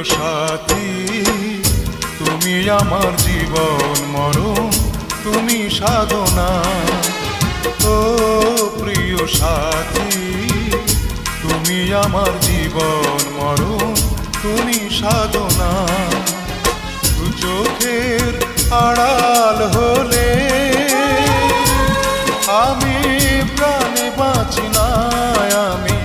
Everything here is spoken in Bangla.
সাথী, তুমি আমার জীবন মরণ, তুমি সাধনা। ও প্রিয় সাথী, তুমি আমার জীবন মরণ, তুমি সাধনা। দু চোখের আড়াল হলে আমি প্রাণে বাঁচি না, আমি